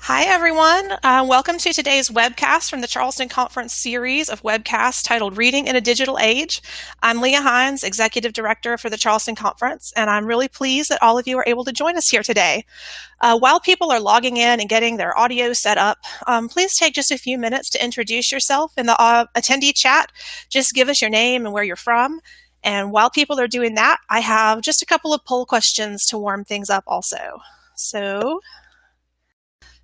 Hi, everyone. Welcome to today's webcast from the Charleston Conference series of webcasts titled Reading in a Digital Age. I'm Leah Hines, Executive Director for the Charleston Conference, and I'm really pleased that all of you are able to join us here today. While people are logging in and getting their audio set up, please take just a few minutes to introduce yourself in the attendee chat. Just give us your name and where you're from. And while people are doing that, I have just a couple of poll questions to warm things up also. So,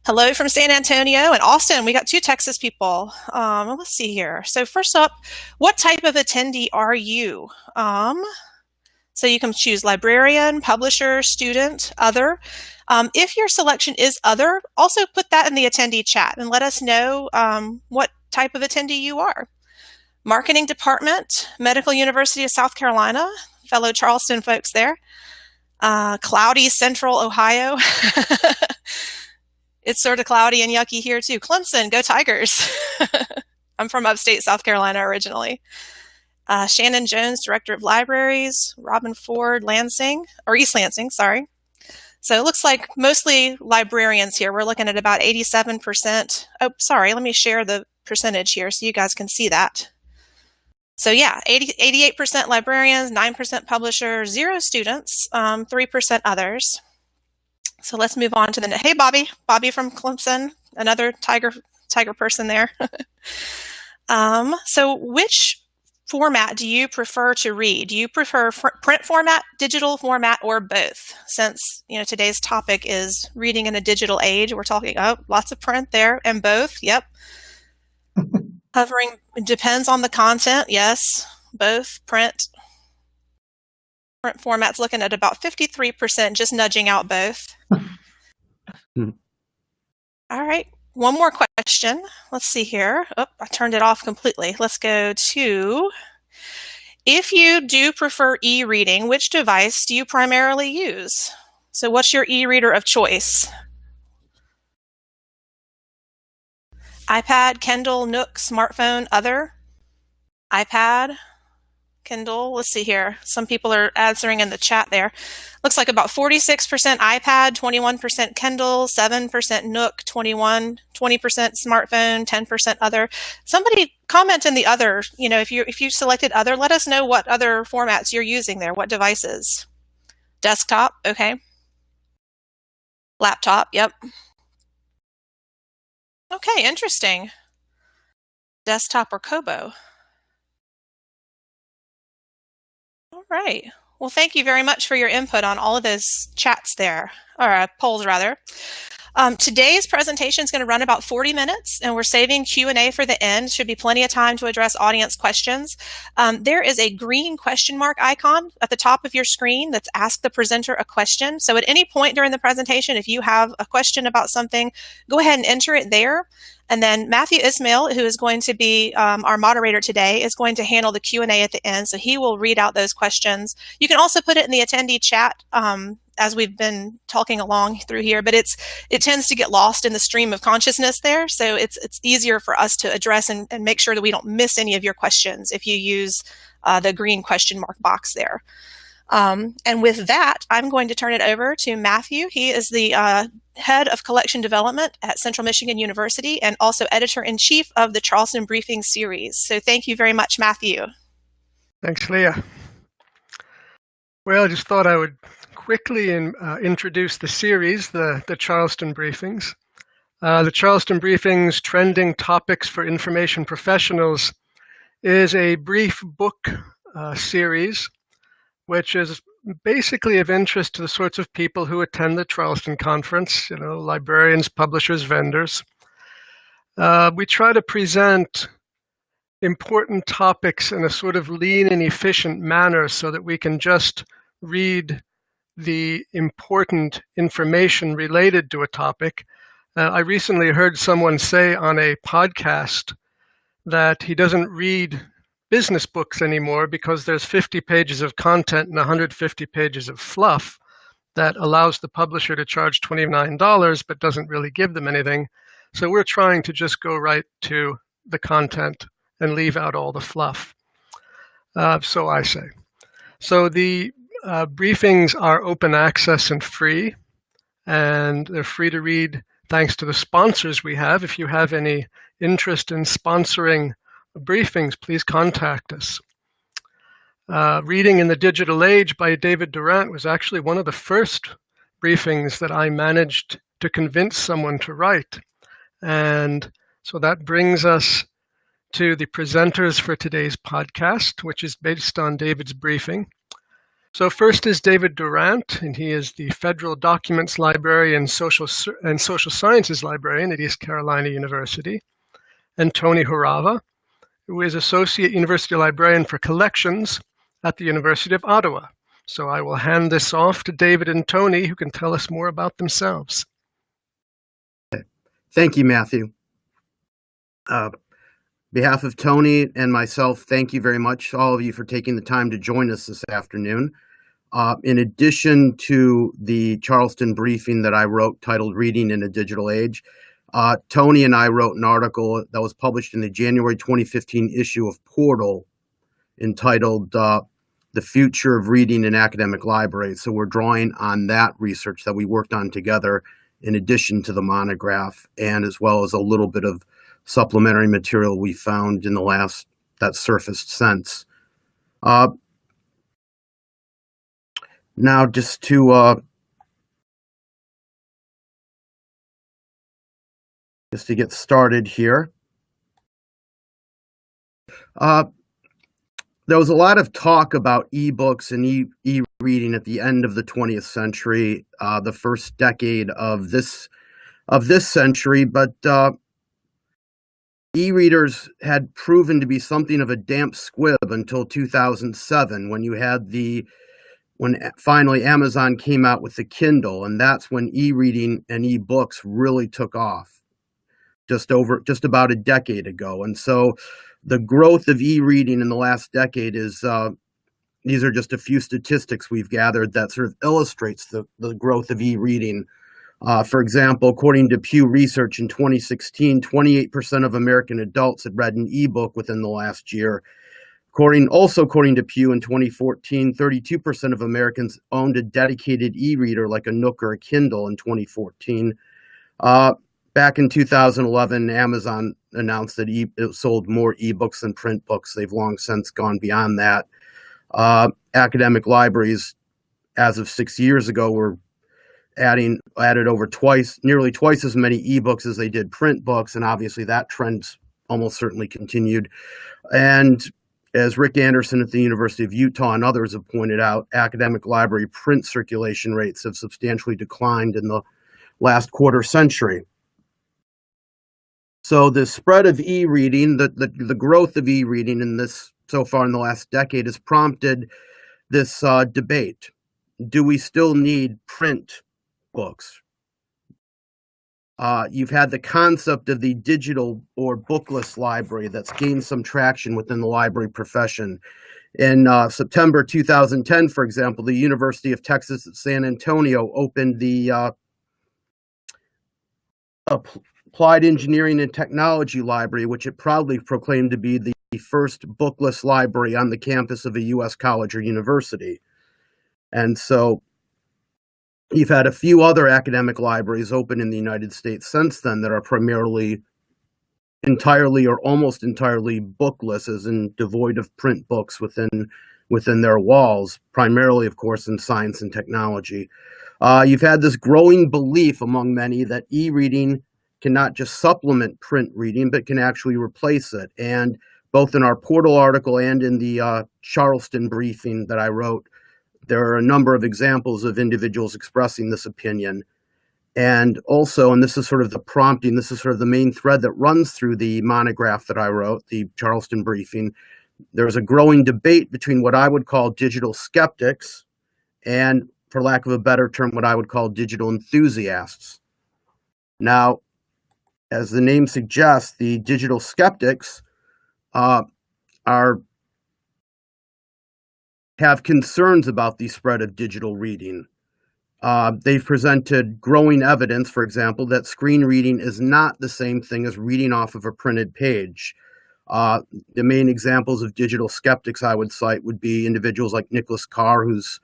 hello from San Antonio and Austin. We got two Texas people. Let's see here. So first up, what type of attendee are you? So you can choose librarian, publisher, student, other. If your selection is other, also put that in the attendee chat and let us know what type of attendee you are. Marketing department, Medical University of South Carolina, fellow Charleston folks there. Cloudy Central Ohio. It's sort of cloudy and yucky here too. Clemson, go Tigers. I'm from upstate South Carolina originally. Shannon Jones, Director of Libraries. Robin Ford, Lansing, or East Lansing, sorry. So it looks like mostly librarians here. We're looking at about 87%. Oh, sorry, let me share the percentage here so you guys can see that. So yeah, 88% librarians, 9% publishers, 0 students, 3% others. So let's move on to the next. Hey, Bobby from Clemson, another Tiger person there. So which format do you prefer to read? Do you prefer print format, digital format, or both? Since today's topic is reading in a digital age, we're talking lots of print there and both. Yep. Covering depends on the content. Yes, both print. Print format's looking at about 53%, just nudging out both. All right, one more question. Let's see here. Oh, I turned it off completely. Let's go to, if you do prefer e-reading, which device do you primarily use? So what's your e-reader of choice? iPad, Kindle, Nook, smartphone, other? iPad, Kindle, let's see here. Some people are answering in the chat there. Looks like about 46% iPad, 21% Kindle, 7% Nook, 20% smartphone, 10% other. Somebody comment in the other, if you selected other, let us know what other formats you're using there, what devices. Desktop, okay. Laptop, yep. Okay, interesting. Desktop or Kobo. All right. Well, thank you very much for your input on all of those chats there, or polls rather. Today's presentation is going to run about 40 minutes, and we're saving Q&A for the end. Should be plenty of time to address audience questions. There is a green question mark icon at the top of your screen that's Ask the Presenter a Question. So at any point during the presentation, if you have a question about something, go ahead and enter it there. And then Matthew Ismail, who is going to be our moderator today, is going to handle the Q&A at the end. So he will read out those questions. You can also put it in the attendee chat as we've been talking along through here, but it tends to get lost in the stream of consciousness there. So it's easier for us to address and make sure that we don't miss any of your questions if you use the green question mark box there. And with that, I'm going to turn it over to Matthew. He is the head of collection development at Central Michigan University and also editor-in-chief of the Charleston Briefings series. So thank you very much, Matthew. Thanks, Leah. Well, I just thought I would quickly introduce the series, the Charleston Briefings. The Charleston Briefings Trending Topics for Information Professionals is a brief book series which is basically of interest to the sorts of people who attend the Charleston Conference, librarians, publishers, vendors. We try to present important topics in a sort of lean and efficient manner so that we can just read the important information related to a topic. I recently heard someone say on a podcast that he doesn't read business books anymore because there's 50 pages of content and 150 pages of fluff that allows the publisher to charge $29 but doesn't really give them anything. So we're trying to just go right to the content and leave out all the fluff. So I say. So the briefings are open access and free, and they're free to read thanks to the sponsors we have. If you have any interest in sponsoring briefings, please contact us. Reading in the Digital Age by David Durant was actually one of the first briefings that I managed to convince someone to write. And so that brings us to the presenters for today's podcast, which is based on David's briefing. So first is David Durant, and he is the Federal Documents Library and Social Sciences Librarian at East Carolina University. And Tony Horava, who is Associate University Librarian for Collections at the University of Ottawa. So I will hand this off to David and Tony, who can tell us more about themselves. Thank you, Matthew. Behalf of Tony and myself, thank you very much, all of you, for taking the time to join us this afternoon. In addition to the Charleston briefing that I wrote titled Reading in a Digital Age, Tony and I wrote an article that was published in the January 2015 issue of Portal entitled The Future of Reading in Academic Libraries. So we're drawing on that research that we worked on together in addition to the monograph, and as well as a little bit of supplementary material we found in the last that surfaced since. Now, just to get started here, there was a lot of talk about ebooks and e-reading at the end of the 20th century, the first decade of this century, but e-readers had proven to be something of a damp squib until 2007, when finally Amazon came out with the Kindle, and that's when e-reading and e-books really took off, just about a decade ago. And so the growth of e-reading in the last decade is, these are just a few statistics we've gathered that sort of illustrates the growth of e-reading. For example, according to Pew Research in 2016, 28% of American adults had read an ebook within the last year. According to Pew in 2014, 32% of Americans owned a dedicated e-reader like a Nook or a Kindle in 2014. Back in 2011, Amazon announced that it sold more ebooks than print books. They've long since gone beyond that. Academic libraries, as of 6 years ago, were added nearly twice as many ebooks as they did print books, and obviously that trend's almost certainly continued. And as Rick Anderson at the University of Utah and others have pointed out, academic library print circulation rates have substantially declined in the last quarter century. So the spread of e-reading, the growth of e-reading in this so far in the last decade has prompted this debate. Do we still need print books? You've had the concept of the digital or bookless library that's gained some traction within the library profession. In September 2010, for example, the University of Texas at San Antonio opened the Applied Engineering and Technology Library, which it proudly proclaimed to be the first bookless library on the campus of a U.S. college or university. And so you've had a few other academic libraries open in the United States since then that are primarily entirely or almost entirely bookless, as in devoid of print books within their walls, primarily, of course, in science and technology. You've had this growing belief among many that e-reading can not just supplement print reading, but can actually replace it. And both in our Portal article and in the Charleston briefing that I wrote, there are a number of examples of individuals expressing this opinion. And also, and this is sort of the prompting, this is sort of the main thread that runs through the monograph that I wrote, the Charleston briefing, there's a growing debate between what I would call digital skeptics and, for lack of a better term, what I would call digital enthusiasts. Now, as the name suggests, the digital skeptics have concerns about the spread of digital reading. They've presented growing evidence, for example, that screen reading is not the same thing as reading off of a printed page. The main examples of digital skeptics I would cite would be individuals like Nicholas Carr, who's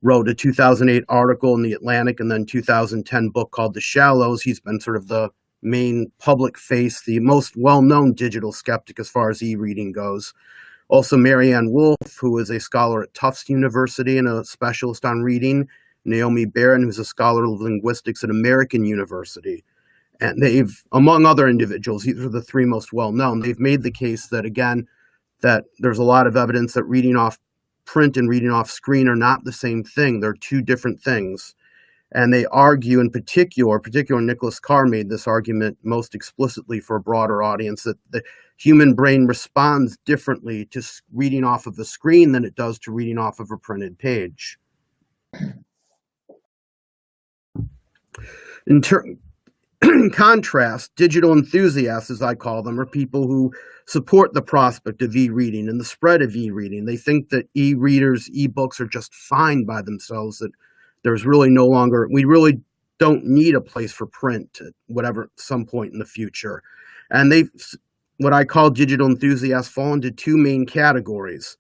wrote a 2008 article in The Atlantic and then 2010 book called The Shallows. He's been sort of the main public face, the most well-known digital skeptic as far as e-reading goes. Also, Marianne Wolf, who is a scholar at Tufts University and a specialist on reading. Naomi Barron, who's a scholar of linguistics at American University. And they've, among other individuals, these are the three most well-known, they've made the case that, again, that there's a lot of evidence that reading off print and reading off screen are not the same thing. They're two different things. And they argue in particular Nicholas Carr made this argument most explicitly for a broader audience, that the human brain responds differently to reading off of a screen than it does to reading off of a printed page. In contrast, digital enthusiasts, as I call them, are people who support the prospect of e-reading and the spread of e-reading. They think that e-readers, e-books are just fine by themselves, that there's really no longer, we really don't need a place for print at whatever, some point in the future. And they've, what I call digital enthusiasts, fall into two main categories.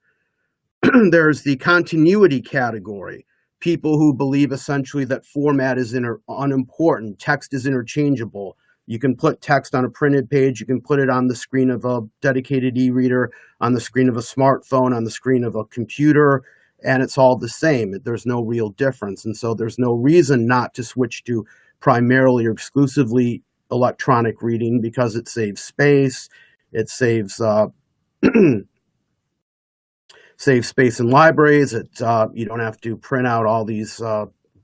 There's the continuity category. People who believe essentially that format is unimportant, text is interchangeable. You can put text on a printed page, you can put it on the screen of a dedicated e-reader, on the screen of a smartphone, on the screen of a computer, and it's all the same. There's no real difference. And so there's no reason not to switch to primarily or exclusively electronic reading, because it saves space, it saves save space in libraries. You don't have to print out all these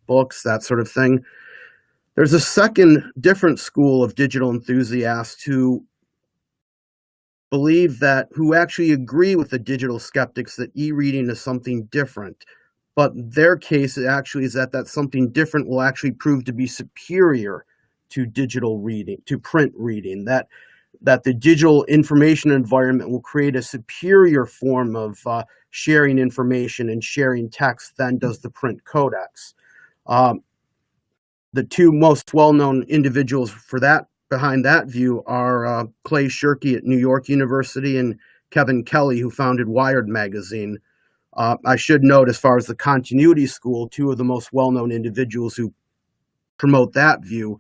books, that sort of thing. There's a second different school of digital enthusiasts who believe that, who actually agree with the digital skeptics that e-reading is something different. But their case actually is that something different will actually prove to be superior to digital reading, to print reading, that the digital information environment will create a superior form of sharing information and sharing text than does the print codex. The two most well-known individuals for that, behind that view, are Clay Shirky at New York University and Kevin Kelly, who founded Wired magazine. I should note, as far as the continuity school, two of the most well-known individuals who promote that view,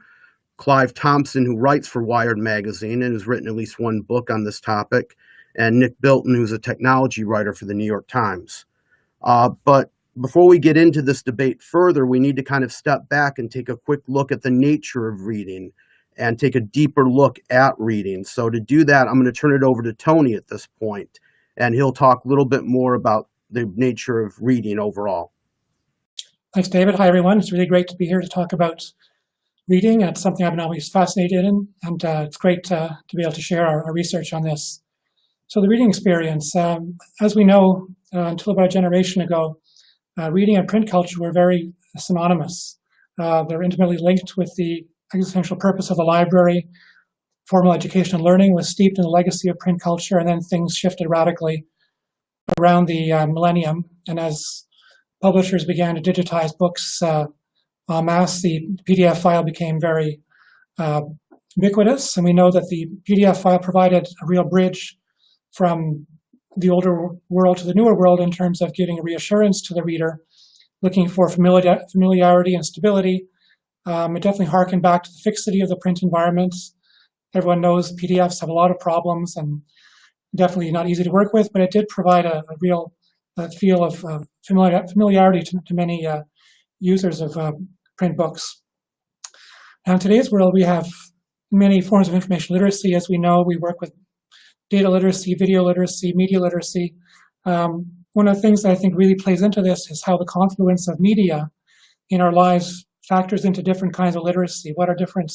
Clive Thompson, who writes for Wired magazine and has written at least one book on this topic, and Nick Bilton, who's a technology writer for the New York Times. But before we get into this debate further, we need to kind of step back and take a quick look at the nature of reading and take a deeper look at reading. So to do that, I'm going to turn it over to Tony at this point, and he'll talk a little bit more about the nature of reading overall. Thanks, David. Hi, everyone. It's really great to be here to talk about reading. It's something I've been always fascinated in, and it's great to be able to share our research on this. So the reading experience, as we know, until about a generation ago, reading and print culture were very synonymous. They're intimately linked with the existential purpose of the library. Formal education and learning was steeped in the legacy of print culture, and then things shifted radically around the millennium. And as publishers began to digitize books en masse, the PDF file became very ubiquitous. And we know that the PDF file provided a real bridge from the older world to the newer world in terms of giving reassurance to the reader, looking for familiarity and stability. It definitely harkened back to the fixity of the print environment. Everyone knows PDFs have a lot of problems and definitely not easy to work with, but it did provide a real feel of familiarity to many users of print books. Now, in today's world, we have many forms of information literacy. As we know, we work with data literacy, video literacy, media literacy. One of the things that I think really plays into this is how the confluence of media in our lives factors into different kinds of literacy. What are different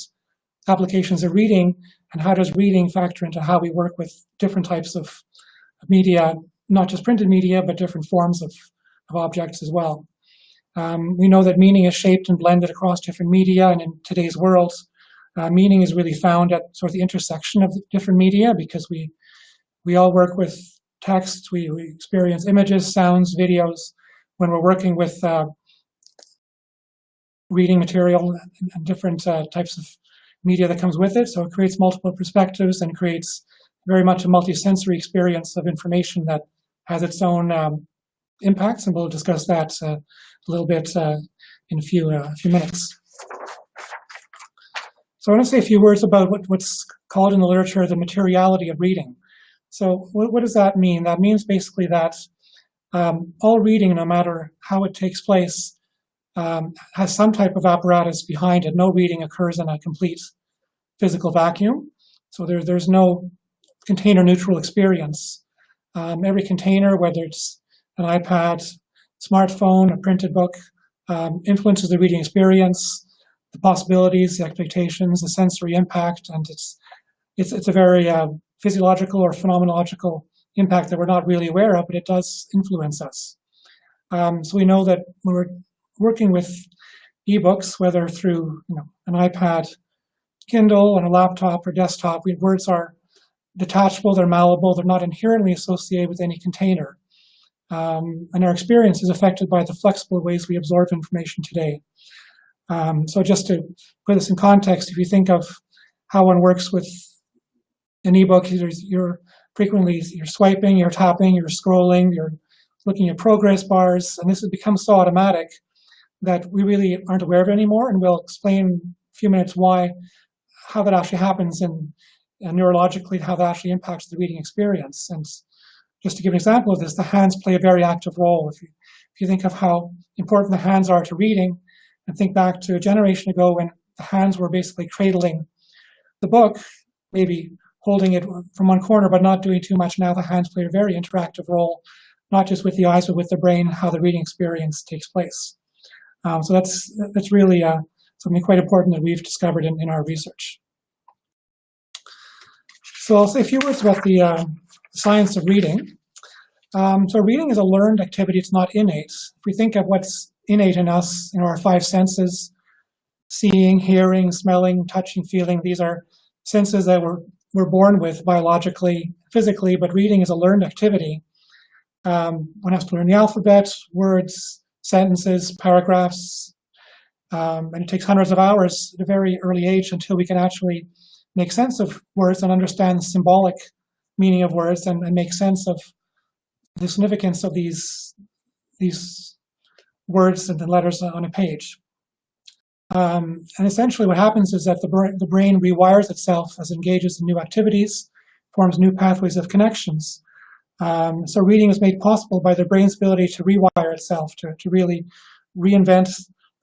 applications of reading, and how does reading factor into how we work with different types of media, not just printed media, but different forms of objects as well. We know that meaning is shaped and blended across different media, and in today's world, meaning is really found at sort of the intersection of the different media, because we all work with text, we experience images, sounds, videos when we're working with reading material and different types of media that comes with it. So it creates multiple perspectives and creates very much a multi-sensory experience of information that has its own impacts, and we'll discuss that little bit in a few minutes. So I want to say a few words about what's called in the literature the materiality of reading. So what does that mean? That means basically that all reading, no matter how it takes place, has some type of apparatus behind it. No reading occurs in a complete physical vacuum. So there's no container-neutral experience. Every container, whether it's an iPad, smartphone, a printed book, influences the reading experience, the possibilities, the expectations, the sensory impact, and it's a very physiological or phenomenological impact that we're not really aware of, but it does influence us. So we know that when we're working with ebooks, whether through an iPad, Kindle, on a laptop or desktop, words are detachable, they're malleable, they're not inherently associated with any container. And our experience is affected by the flexible ways we absorb information today. So just to put this in context, if you think of how one works with an ebook, you're swiping, you're tapping, you're scrolling, you're looking at progress bars, and this has become so automatic that we really aren't aware of it anymore, and we'll explain in a few minutes how that actually happens and neurologically, how that actually impacts the reading experience. And just to give an example of this, the hands play a very active role. If you think of how important the hands are to reading, and think back to a generation ago when the hands were basically cradling the book, maybe holding it from one corner but not doing too much. Now the hands play a very interactive role, not just with the eyes but with the brain, how the reading experience takes place. So that's really something quite important that we've discovered in our research. So I'll say a few words about the science of reading. So reading is a learned activity, it's not innate. If we think of what's innate in us, our five senses, seeing, hearing, smelling, touching, feeling, these are senses that we're born with biologically, physically, but reading is a learned activity. One has to learn the alphabet, words, sentences, paragraphs, and it takes hundreds of hours at a very early age until we can actually make sense of words and understand the symbolic meaning of words and make sense of the significance of these words and the letters on a page. And essentially what happens is that the brain rewires itself as it engages in new activities, forms new pathways of connections. So reading is made possible by the brain's ability to rewire itself, to really reinvent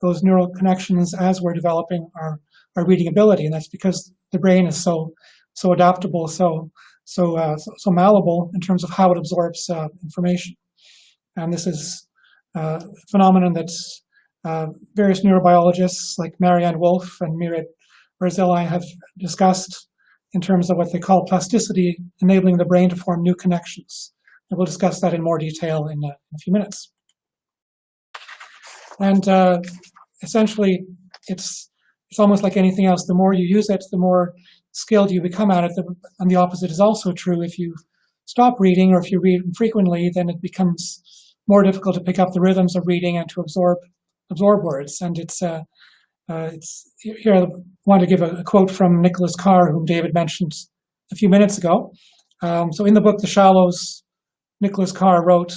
those neural connections as we're developing our reading ability. And that's because the brain is so adaptable, so malleable in terms of how it absorbs information. And this is a phenomenon that various neurobiologists like Marianne Wolf and Mirat Barzilai have discussed in terms of what they call plasticity, enabling the brain to form new connections. And we'll discuss that in more detail in a few minutes. And essentially, it's almost like anything else. The more you use it, the more skilled you become at it. And the opposite is also true. If you stop reading or if you read frequently, then it becomes more difficult to pick up the rhythms of reading and to absorb words. And it's here I want to give a quote from Nicholas Carr, whom David mentioned a few minutes ago. So in the book The Shallows, Nicholas Carr wrote,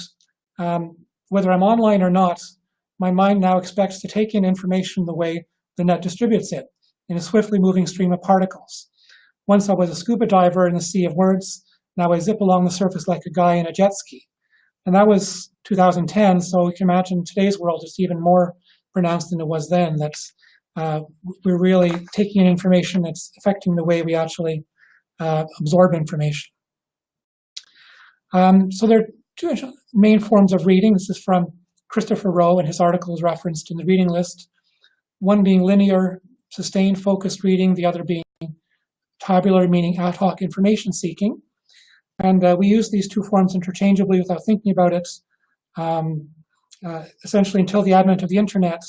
"Whether I'm online or not, my mind now expects to take in information the way the net distributes it, in a swiftly moving stream of particles. Once I was a scuba diver in a sea of words, now I zip along the surface like a guy in a jet ski." And that was 2010, so you can imagine today's world is even more pronounced than it was then, that we're really taking in information that's affecting the way we actually absorb information. So there are two main forms of reading. This is from Christopher Rowe, and his article is referenced in the reading list. One being linear, sustained, focused reading, the other being tabular, meaning ad hoc information seeking. And we use these two forms interchangeably without thinking about it. Essentially, until the advent of the internet,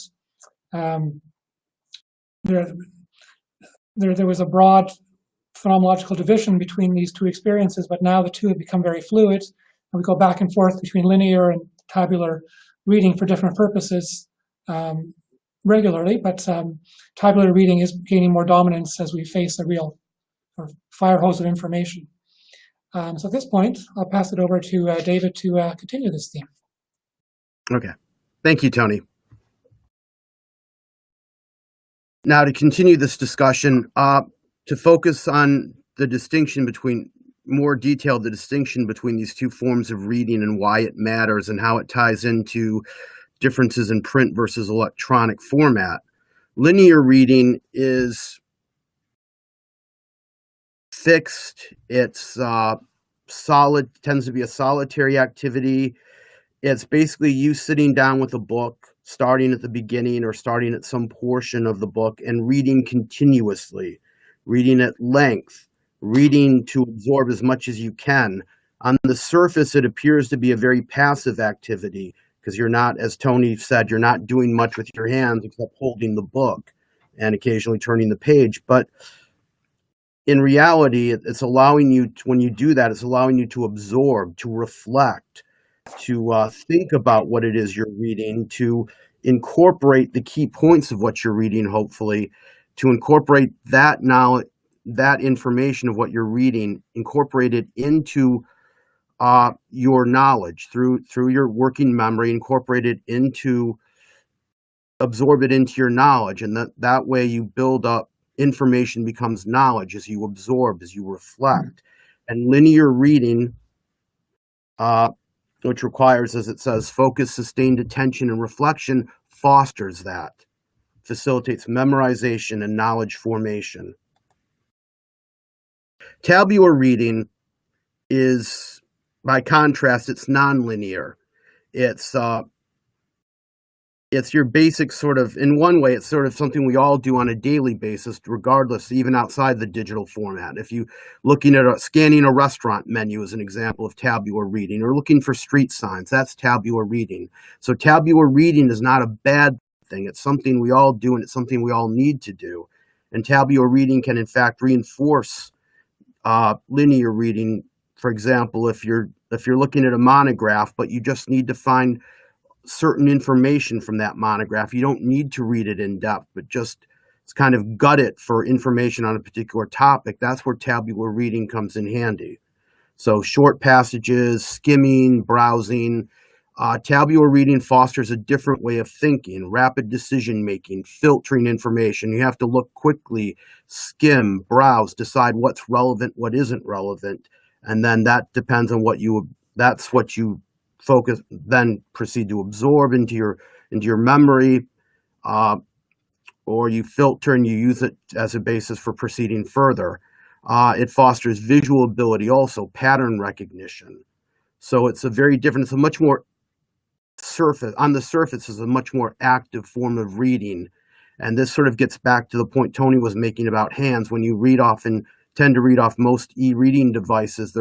there was a broad phenomenological division between these two experiences, but now the two have become very fluid, and we go back and forth between linear and tabular reading for different purposes regularly, but tabular reading is gaining more dominance as we face a real fire hose of information. So at this point, I'll pass it over to David to continue this theme. Okay. Thank you, Tony. Now, to continue this discussion, to focus on the distinction between, more detailed, the distinction between these two forms of reading and why it matters and how it ties into differences in print versus electronic format. Linear reading is fixed. It's solid, tends to be a solitary activity. It's basically you sitting down with a book, starting at the beginning or starting at some portion of the book and reading continuously, reading at length, reading to absorb as much as you can. On the surface, it appears to be a very passive activity because you're not, as Tony said, you're not doing much with your hands except holding the book and occasionally turning the page. But in reality, it's allowing you, when you do that, it's allowing you to absorb, to reflect, to think about what it is you're reading, to incorporate the key points of what you're reading, hopefully, to incorporate that knowledge, that information of what you're reading, incorporate it into your knowledge through your working memory, incorporate it into, absorb it into your knowledge, and that way you build up, information becomes knowledge as you absorb, as you reflect. And linear reading, which requires, as it says, focus, sustained attention, and reflection, fosters that, facilitates memorization and knowledge formation. Tabular reading is, by contrast, it's nonlinear. It's your basic sort of, in one way, it's sort of something we all do on a daily basis, regardless, even outside the digital format. If you looking at scanning a restaurant menu as an example of tabular reading, or looking for street signs, that's tabular reading. So tabular reading is not a bad thing. It's something we all do, and it's something we all need to do. And tabular reading can, in fact, reinforce linear reading. For example, if you're looking at a monograph, but you just need to find certain information from that monograph, you don't need to read it in depth, but just kind of gut it for information on a particular topic. That's where tabular reading comes in handy. So short passages, skimming, browsing. Tabular reading fosters a different way of thinking, rapid decision making, filtering information. You have to look quickly, skim, browse, decide what's relevant, what isn't relevant, and then that depends on that's what you focus, then proceed to absorb into your memory, or you filter and you use it as a basis for proceeding further. It fosters visual ability, also pattern recognition. So it's a much more on the surface is a much more active form of reading. And this sort of gets back to the point Tony was making about hands. When you tend to read off most e-reading devices,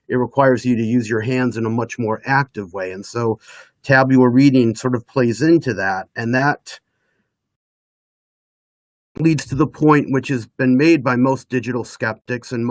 it requires you to use your hands in a much more active way. And so tabular reading sort of plays into that. And that leads to the point which has been made by most digital skeptics, and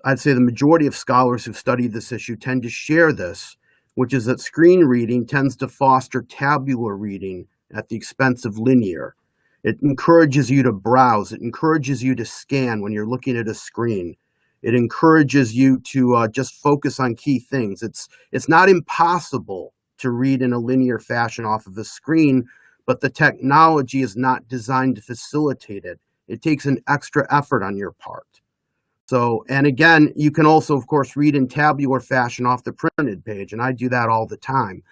I'd say the majority of scholars who've studied this issue tend to share this, which is that screen reading tends to foster tabular reading at the expense of linear. It encourages you to browse. It encourages you to scan when you're looking at a screen. It encourages you to just focus on key things. It's not impossible to read in a linear fashion off of a screen, but the technology is not designed to facilitate it. It takes an extra effort on your part. So, and again, you can also, of course, read in tabular fashion off the printed page, and I do that all the time.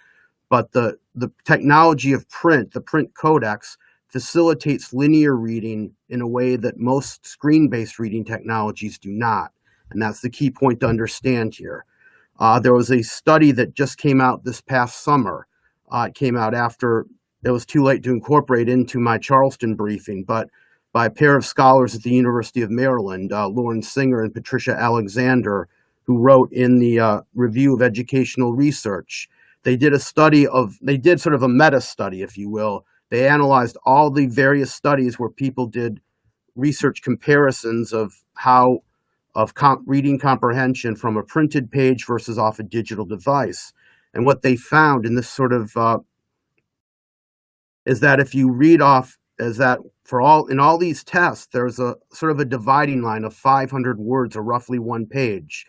But the technology of print, the print codex, facilitates linear reading in a way that most screen-based reading technologies do not. And that's the key point to understand here. There was a study that just came out this past summer. It came out after it was too late to incorporate into my Charleston briefing, but by a pair of scholars at the University of Maryland, Lauren Singer and Patricia Alexander, who wrote in the Review of Educational Research. They did sort of a meta study, if you will. They analyzed all the various studies where people did research comparisons of reading comprehension from a printed page versus off a digital device. And what they found in this sort of is that if you read off, in all these tests, there's a sort of a dividing line of 500 words or roughly one page.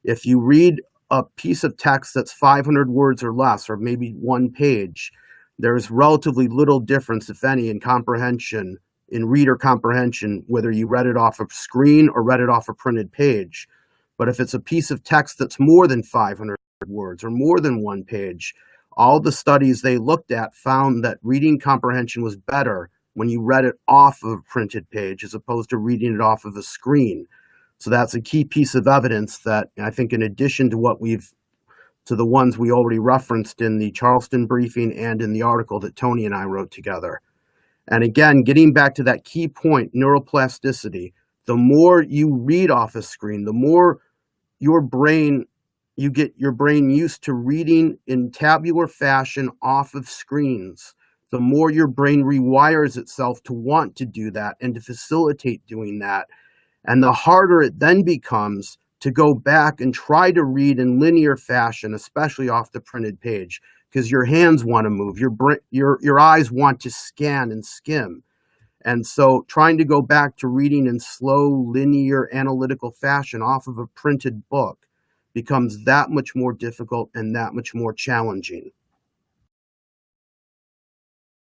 If you read a piece of text that's 500 words or less, or maybe one page, there's relatively little difference, if any, in comprehension in reader comprehension, whether you read it off a screen or read it off a printed page. But if it's a piece of text that's more than 500 words or more than one page, all the studies they looked at found that reading comprehension was better when you read it off of a printed page as opposed to reading it off of a screen. So that's a key piece of evidence that I think, in addition to the ones we already referenced in the Charleston briefing and in the article that Tony and I wrote together. And again, getting back to that key point, neuroplasticity, the more you read off a screen, the more you get your brain used to reading in tabular fashion off of screens, the more your brain rewires itself to want to do that and to facilitate doing that. And the harder it then becomes to go back and try to read in linear fashion, especially off the printed page, because your hands want to move, your eyes want to scan and skim. And so trying to go back to reading in slow, linear, analytical fashion off of a printed book becomes that much more difficult and that much more challenging.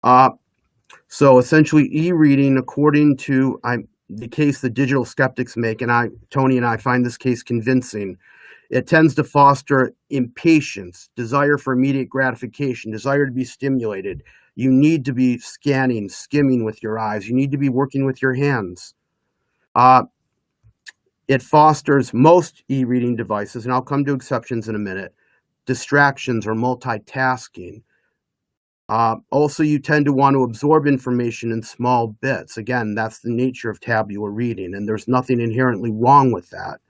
So essentially, e-reading, according to the case the digital skeptics make, and Tony and I find this case convincing, it tends to foster impatience, desire for immediate gratification, desire to be stimulated. You need to be scanning, skimming with your eyes. You need to be working with your hands. It fosters most e-reading devices, and I'll come to exceptions in a minute, distractions or multitasking. Also, you tend to want to absorb information in small bits. Again, that's the nature of tabular reading, and there's nothing inherently wrong with that.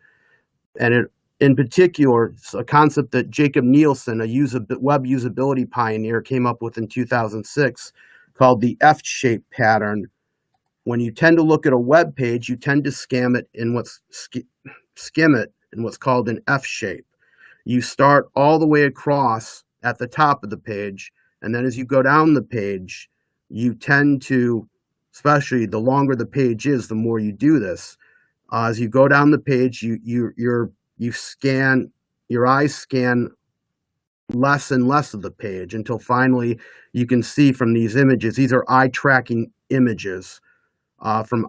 And in particular, it's a concept that Jacob Nielsen, a web usability pioneer, came up with in 2006 called the F-shaped pattern. When you tend to look at a web page, you tend to skim it in what's called an F shape. You start all the way across at the top of the page, and then as you go down the page, you tend to, especially the longer the page is, the more you do this. As you go down the page, your eyes scan less and less of the page until finally you can see from these images. These are eye tracking images. From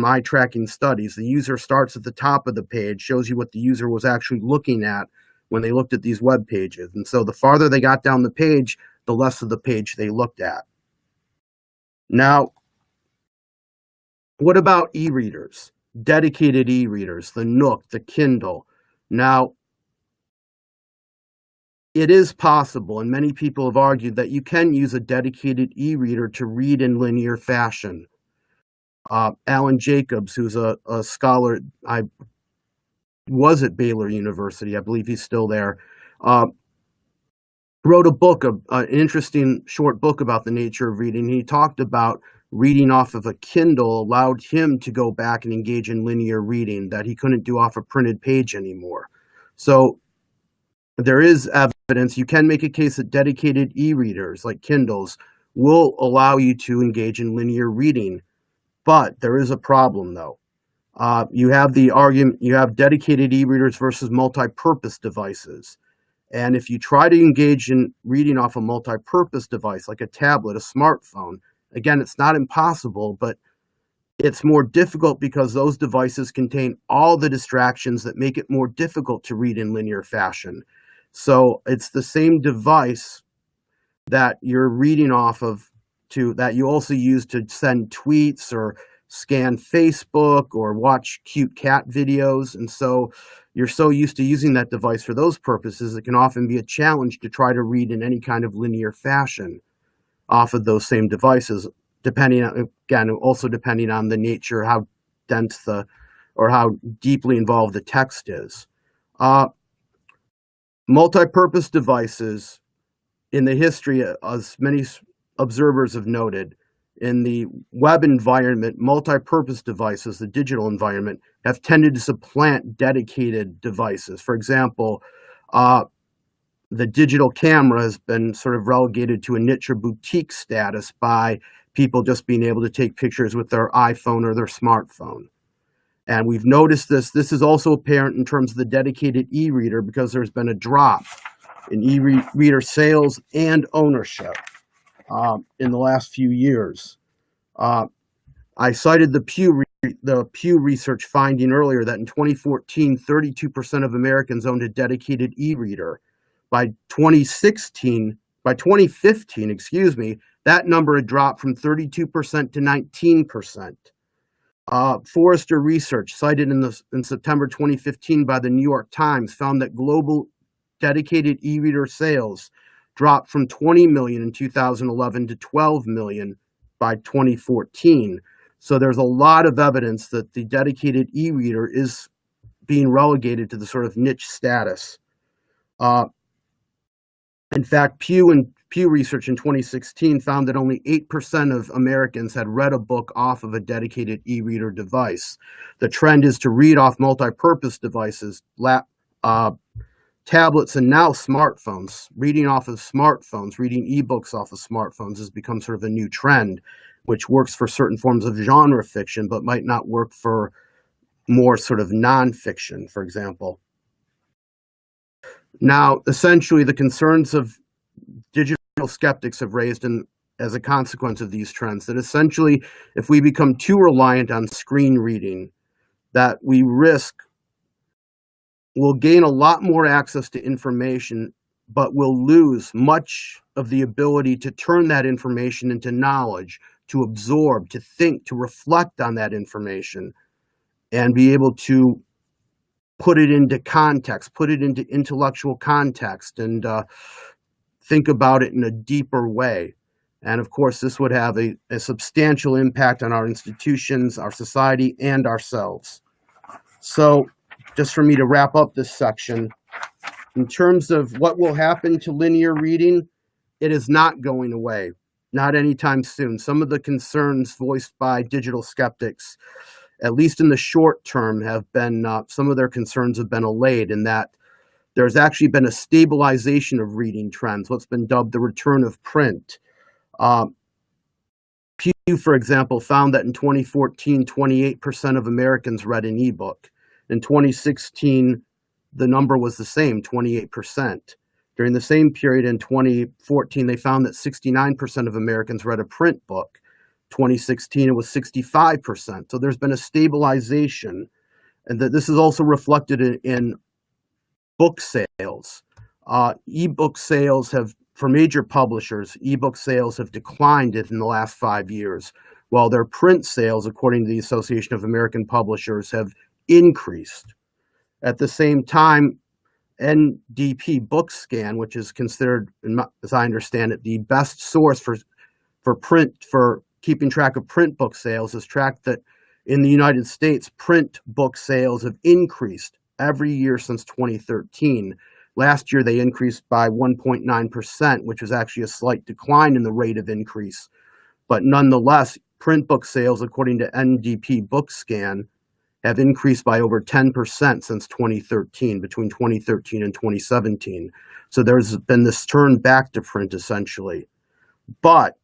eye tracking studies. The user starts at the top of the page, shows you what the user was actually looking at when they looked at these web pages. And so the farther they got down the page, the less of the page they looked at. Now, what about e-readers? Dedicated e-readers, the Nook, the Kindle. Now, it is possible, and many people have argued, that you can use a dedicated e-reader to read in linear fashion. Alan Jacobs, who's a scholar, I was at Baylor University, I believe he's still there, wrote a book, an interesting short book about the nature of reading. He talked about reading off of a Kindle allowed him to go back and engage in linear reading that he couldn't do off a printed page anymore. So there is evidence. You can make a case that dedicated e-readers like Kindles will allow you to engage in linear reading. But there is a problem, though. You have the argument, you have dedicated e-readers versus multi-purpose devices. And if you try to engage in reading off a multi-purpose device, like a tablet, a smartphone, again, it's not impossible, but it's more difficult because those devices contain all the distractions that make it more difficult to read in linear fashion. So it's the same device that you're reading off of that you also use to send tweets or scan Facebook or watch cute cat videos. And so you're so used to using that device for those purposes, it can often be a challenge to try to read in any kind of linear fashion off of those same devices, depending on the nature, how dense or how deeply involved the text is. Multi-purpose devices in the history, as many observers have noted, in the web environment, multi-purpose devices, the digital environment, have tended to supplant dedicated devices. For example, the digital camera has been sort of relegated to a niche or boutique status by people just being able to take pictures with their iPhone or their smartphone. And we've noticed this. This is also apparent in terms of the dedicated e-reader because there's been a drop in e-reader sales and ownership in the last few years. I cited the Pew Research finding earlier that in 2014, 32% of Americans owned a dedicated e-reader. By 2015, that number had dropped from 32% to 19%. Forrester Research, cited in September 2015 by the New York Times, found that global dedicated e-reader sales dropped from 20 million in 2011 to 12 million by 2014. So there's a lot of evidence that the dedicated e-reader is being relegated to the sort of niche status. In fact, Pew Research in 2016 found that only 8% of Americans had read a book off of a dedicated e-reader device. The trend is to read off multi-purpose devices, tablets, and now smartphones. Reading off of smartphones, reading ebooks off of smartphones has become sort of a new trend, which works for certain forms of genre fiction, but might not work for more sort of nonfiction, for example. Now, essentially, the concerns of digital skeptics have raised as a consequence of these trends, that essentially, if we become too reliant on screen reading, that we'll gain a lot more access to information, but we'll lose much of the ability to turn that information into knowledge, to absorb, to think, to reflect on that information, and be able to put it into context, put it into intellectual context, and think about it in a deeper way. And of course, this would have a substantial impact on our institutions, our society, and ourselves. So just for me to wrap up this section, in terms of what will happen to linear reading, it is not going away, not anytime soon. Some of the concerns voiced by digital skeptics, at least in the short term, have been, some of their concerns have been allayed, in that there's actually been a stabilization of reading trends, what's been dubbed the return of print. Pew, for example, found that in 2014, 28% of Americans read an ebook. In 2016, the number was the same, 28%. During the same period in 2014, they found that 69% of Americans read a print book. 2016, it was 65%. So there's been a stabilization, and that this is also reflected in book sales. Ebook sales for major publishers, ebook sales have declined in the last 5 years, while their print sales, according to the Association of American Publishers, have increased. At the same time, NDP BookScan, which is considered, as I understand it, the best source for keeping track of print book sales, has tracked that in the United States, print book sales have increased every year since 2013. Last year, they increased by 1.9%, which was actually a slight decline in the rate of increase. But nonetheless, print book sales, according to NDP BookScan, have increased by over 10% since 2013, between 2013 and 2017. So there's been this turn back to print, essentially. But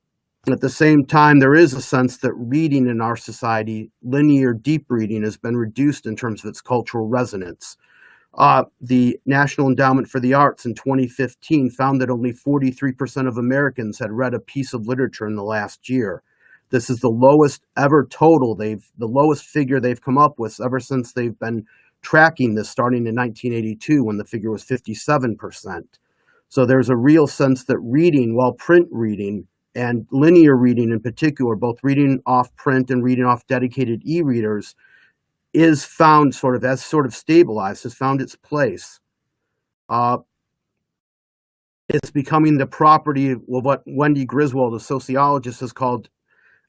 at the same time, there is a sense that reading in our society, linear deep reading, has been reduced in terms of its cultural resonance. The National Endowment for the Arts in 2015 found that only 43% of Americans had read a piece of literature in the last year. This is the lowest ever total, the lowest figure they've come up with ever since they've been tracking this, starting in 1982, when the figure was 57%. So there's a real sense that reading, while print reading and linear reading in particular, both reading off print and reading off dedicated e-readers, is found has stabilized, has found its place. It's becoming the property of what Wendy Griswold, a sociologist, has called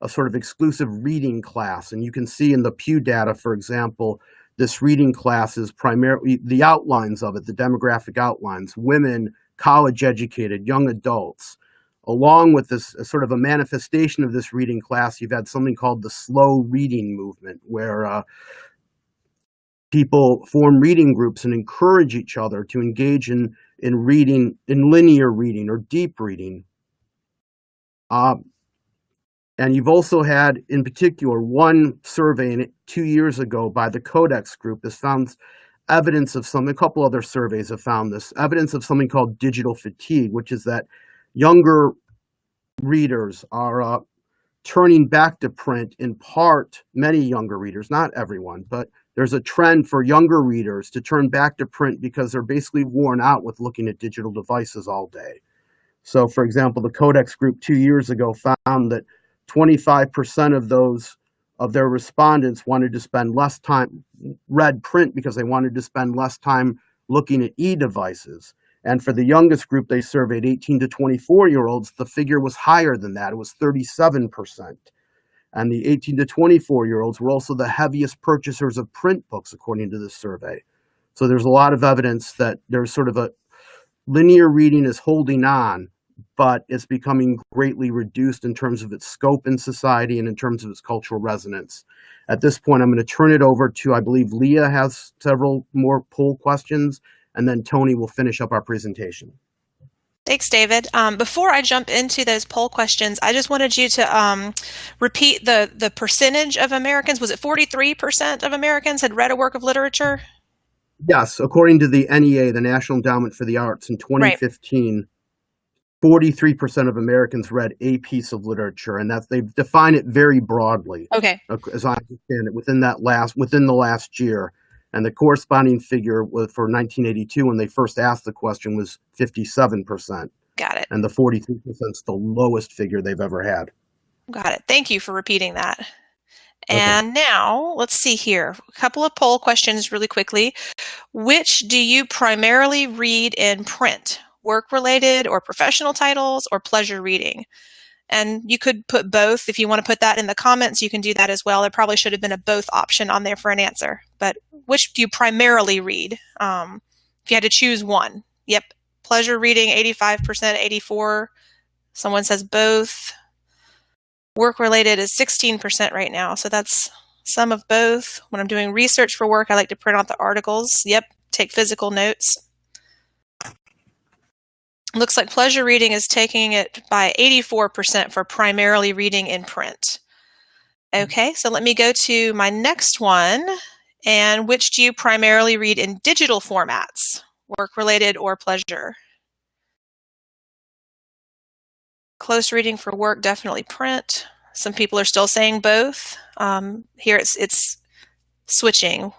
a sort of exclusive reading class. And you can see in the Pew data, for example, this reading class is primarily the outlines of it, the demographic outlines: women, college-educated, young adults. Along with this, sort of a manifestation of this reading class, you've had something called the slow reading movement, where people form reading groups and encourage each other to engage in reading, in linear reading or deep reading. And you've also had, in particular, one survey 2 years ago by the Codex Group has found evidence of a couple other surveys have found this, evidence of something called digital fatigue, which is that younger readers are turning back to print, in part, many younger readers, not everyone, but there's a trend for younger readers to turn back to print because they're basically worn out with looking at digital devices all day. So, for example, the Codex group 2 years ago found that 25% of their respondents wanted to spend less time, read print because they wanted to spend less time looking at e-devices. And for the youngest group they surveyed, 18 to 24-year-olds, the figure was higher than that. It was 37%. And the 18 to 24-year-olds were also the heaviest purchasers of print books, according to this survey. So there's a lot of evidence that there's sort of a linear reading is holding on, but it's becoming greatly reduced in terms of its scope in society and in terms of its cultural resonance. At this point, I'm going to turn it over to, I believe Leah has several more poll questions, and then Tony will finish up our presentation. Thanks, David. Before I jump into those poll questions, I just wanted you to repeat the percentage of Americans. Was it 43% of Americans had read a work of literature? Yes, according to the NEA, the National Endowment for the Arts, in 2015, 43% of Americans read a piece of literature, and they define it very broadly. Okay. As I understand it, within the last year. And the corresponding figure for 1982, when they first asked the question, was 57%. Got it. And the 43% is the lowest figure they've ever had. Got it. Thank you for repeating that. Okay. And now, let's see here. A couple of poll questions really quickly. Which do you primarily read in print? Work-related or professional titles or pleasure reading? And you could put both. If you want to put that in the comments, you can do that as well. There probably should have been a both option on there for an answer. But which do you primarily read? If you had to choose one. Yep. Pleasure reading, 85%, 84%. Someone says both. Work-related is 16% right now. So that's some of both. When I'm doing research for work, I like to print out the articles. Yep. Take physical notes. Looks like pleasure reading is taking it by 84% for primarily reading in print. Okay, so let me go to my next one. And which do you primarily read in digital formats? Work-related or pleasure? Close reading for work, definitely print. Some people are still saying both. Here it's switching.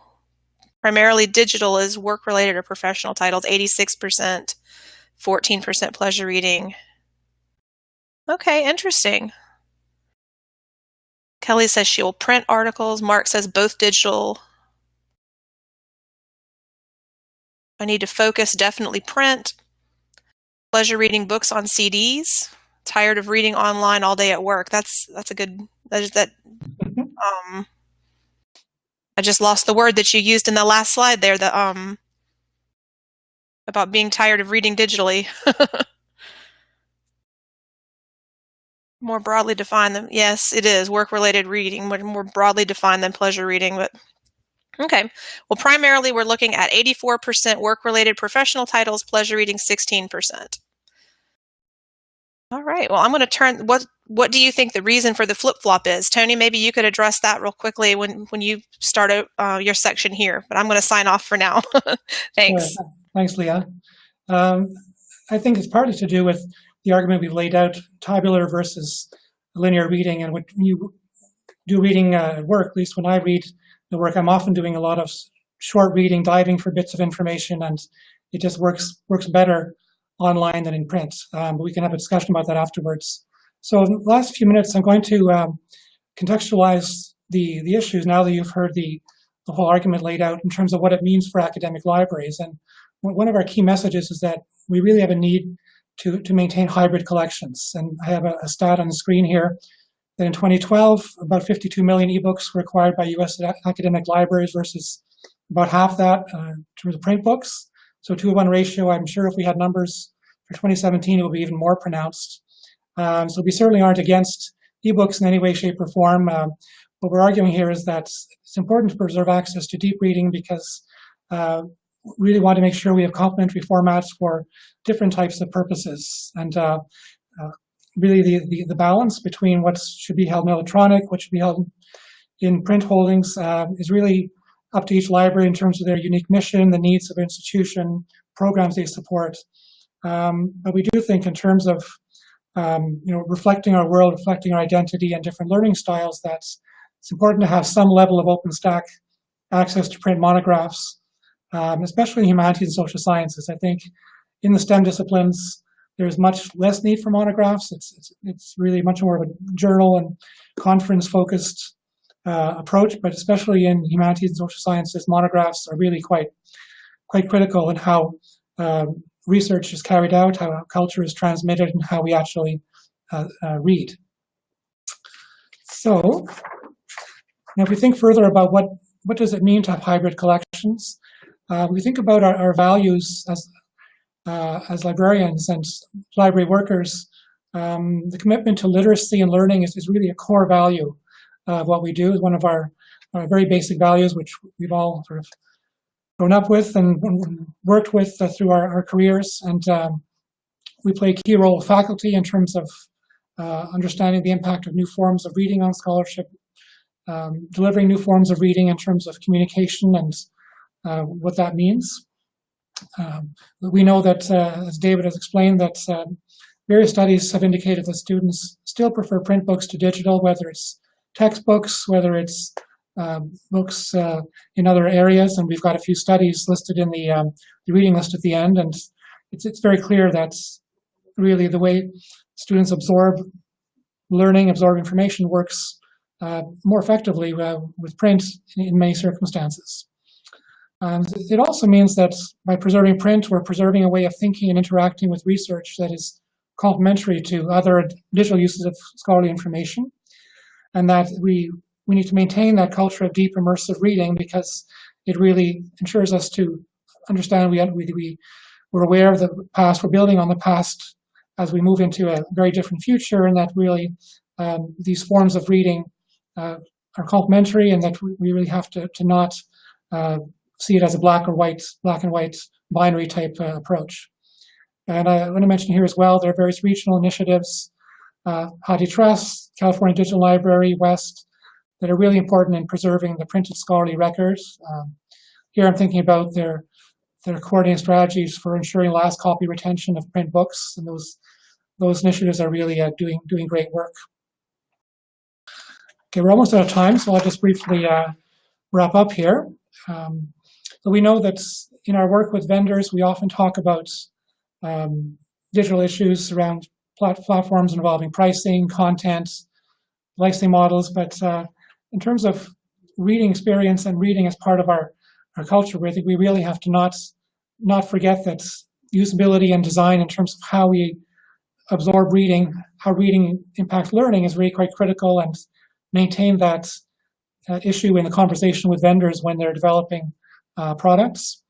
Primarily digital is work-related or professional titles, 86%. 14% pleasure reading. Okay, interesting. Kelly says she will print articles. Mark says both digital. I need to focus, definitely print. Pleasure reading books on CDs. Tired of reading online all day at work. That's a good, I just lost the word that you used in the last slide there, about being tired of reading digitally. More broadly defined than, yes, it is work-related reading, much more broadly defined than pleasure reading, but okay. Well, primarily we're looking at 84% work-related professional titles, pleasure reading 16%. All right, well, I'm going to turn, what do you think the reason for the flip-flop is? Tony, maybe you could address that real quickly when you start your section here, but I'm going to sign off for now. Thanks. Sure. Thanks, Leah. I think it's partly to do with the argument we've laid out, tabular versus linear reading. And when you do reading at work, at least when I read the work, I'm often doing a lot of short reading, diving for bits of information, and it just works better online than in print. But we can have a discussion about that afterwards. So in the last few minutes, I'm going to contextualize the issues now that you've heard the whole argument laid out in terms of what it means for academic libraries. And one of our key messages is that we really have a need to maintain hybrid collections. And I have a stat on the screen here that in 2012, about 52 million ebooks were acquired by U.S. academic libraries versus about half that in terms of print books. So 2-to-1 ratio, I'm sure if we had numbers for 2017, it would be even more pronounced. So we certainly aren't against ebooks in any way, shape, or form. What we're arguing here is that it's important to preserve access to deep reading because we really want to make sure we have complementary formats for different types of purposes. And really the balance between what should be held in electronic, what should be held in print holdings is really up to each library in terms of their unique mission, the needs of institution, programs they support. But we do think in terms of reflecting our world, reflecting our identity and different learning styles, that it's important to have some level of OpenStack access to print monographs, especially in humanities and social sciences. I think in the STEM disciplines, there's much less need for monographs. It's really much more of a journal and conference-focused approach, but especially in humanities and social sciences, monographs are really quite critical in how research is carried out, how culture is transmitted, and how we actually read. So, now if we think further about what does it mean to have hybrid collections, we think about our values as librarians and library workers. The commitment to literacy and learning is really a core value of what we do. It's one of our very basic values, which we've all sort of grown up with and worked with through our careers. And we play a key role with faculty in terms of understanding the impact of new forms of reading on scholarship, delivering new forms of reading in terms of communication and what that means. We know that, as David has explained, that various studies have indicated that students still prefer print books to digital, whether it's textbooks, whether it's books in other areas, and we've got a few studies listed in the reading list at the end, and it's very clear that really the way students absorb learning, absorb information works more effectively with print in many circumstances. It also means that by preserving print, we're preserving a way of thinking and interacting with research that is complementary to other digital uses of scholarly information, and that we need to maintain that culture of deep immersive reading because it really ensures us to understand we're aware of the past, we're building on the past as we move into a very different future, and that really these forms of reading are complementary, and that we really have to not see it as a black and white binary type approach. And I want to mention here as well, there are various regional initiatives, HathiTrust, California Digital Library, West, that are really important in preserving the printed scholarly records. Here I'm thinking about their coordinating strategies for ensuring last copy retention of print books, and those initiatives are really doing great work. Okay, we're almost out of time, so I'll just briefly wrap up here. So we know that in our work with vendors, we often talk about digital issues around platforms involving pricing, content, licensing models, but in terms of reading experience and reading as part of our culture, I think we really have to not forget that usability and design in terms of how we absorb reading, how reading impacts learning is really quite critical, and maintain that issue in the conversation with vendors when they're developing products.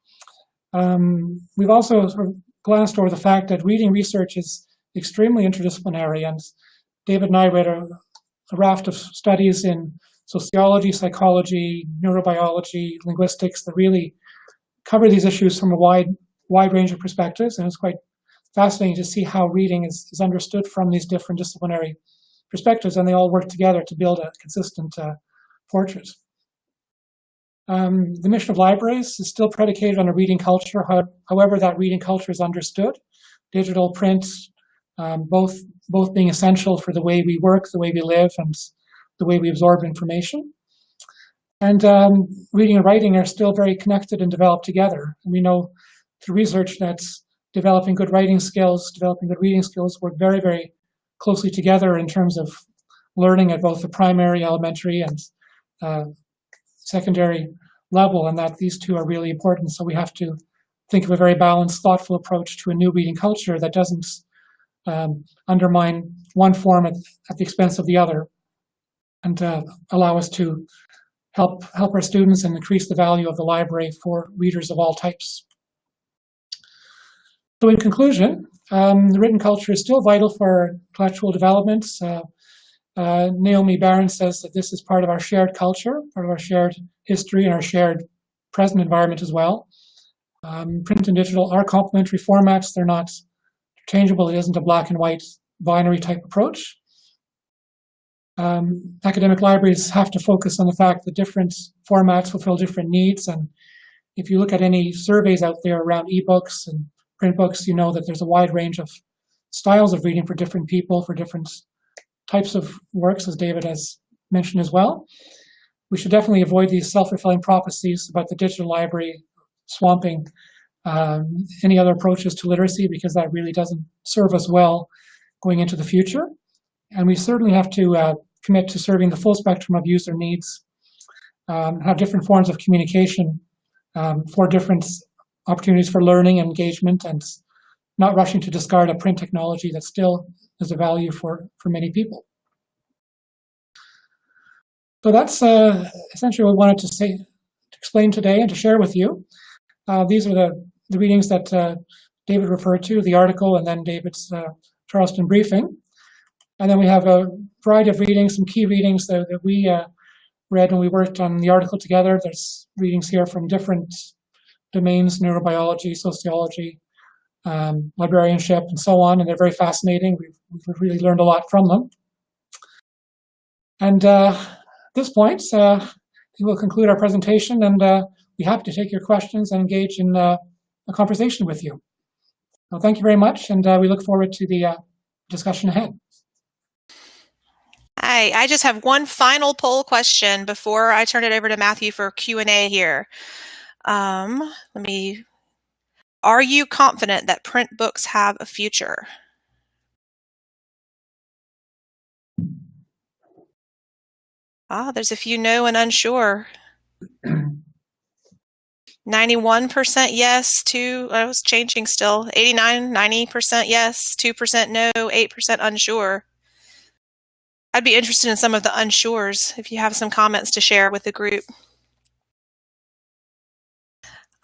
We've also sort of glanced over the fact that reading research is extremely interdisciplinary, and David and I read a raft of studies in sociology, psychology, neurobiology, linguistics that really cover these issues from a wide range of perspectives, and it's quite fascinating to see how reading is understood from these different disciplinary perspectives, and they all work together to build a consistent portrait. The mission of libraries is still predicated on a reading culture, however that reading culture is understood. Digital, print, both being essential for the way we work, the way we live, and the way we absorb information. And reading and writing are still very connected and developed together. And we know through research that developing good writing skills, developing good reading skills work very, very closely together in terms of learning at both the primary, elementary, and secondary level, and that these two are really important. So we have to think of a very balanced, thoughtful approach to a new reading culture that doesn't undermine one form at the expense of the other, and allow us to help our students and increase the value of the library for readers of all types. So in conclusion, the written culture is still vital for intellectual development. Naomi Barron says that this is part of our shared culture, part of our shared history, and our shared present environment as well. Print and digital are complementary formats. They're not interchangeable. It isn't a black and white binary type approach. Academic libraries have to focus on the fact that different formats fulfill different needs. And if you look at any surveys out there around ebooks and print books, you know that there's a wide range of styles of reading for different people, for different types of works, as David has mentioned as well. We should definitely avoid these self-fulfilling prophecies about the digital library swamping any other approaches to literacy, because that really doesn't serve us well going into the future. And we certainly have to commit to serving the full spectrum of user needs, have different forms of communication for different opportunities for learning and engagement, and not rushing to discard a print technology that still is a value for many people. So that's essentially what I wanted to explain today and to share with you. These are the readings that David referred to, the article, and then David's Charleston briefing. And then we have a variety of readings, some key readings that we read when we worked on the article together. There's readings here from different domains, neurobiology, sociology, librarianship, and so on, and they're very fascinating. We've really learned a lot from them. And at this point, we will conclude our presentation, and be happy to take your questions and engage in a conversation with you. So thank you very much, and we look forward to the discussion ahead. Hi, I just have one final poll question before I turn it over to Matthew for Q&A here. Are you confident that print books have a future? There's a few no and unsure. 91% yes, I was changing still. 90% yes, 2% no, 8% unsure. I'd be interested in some of the unsures if you have some comments to share with the group.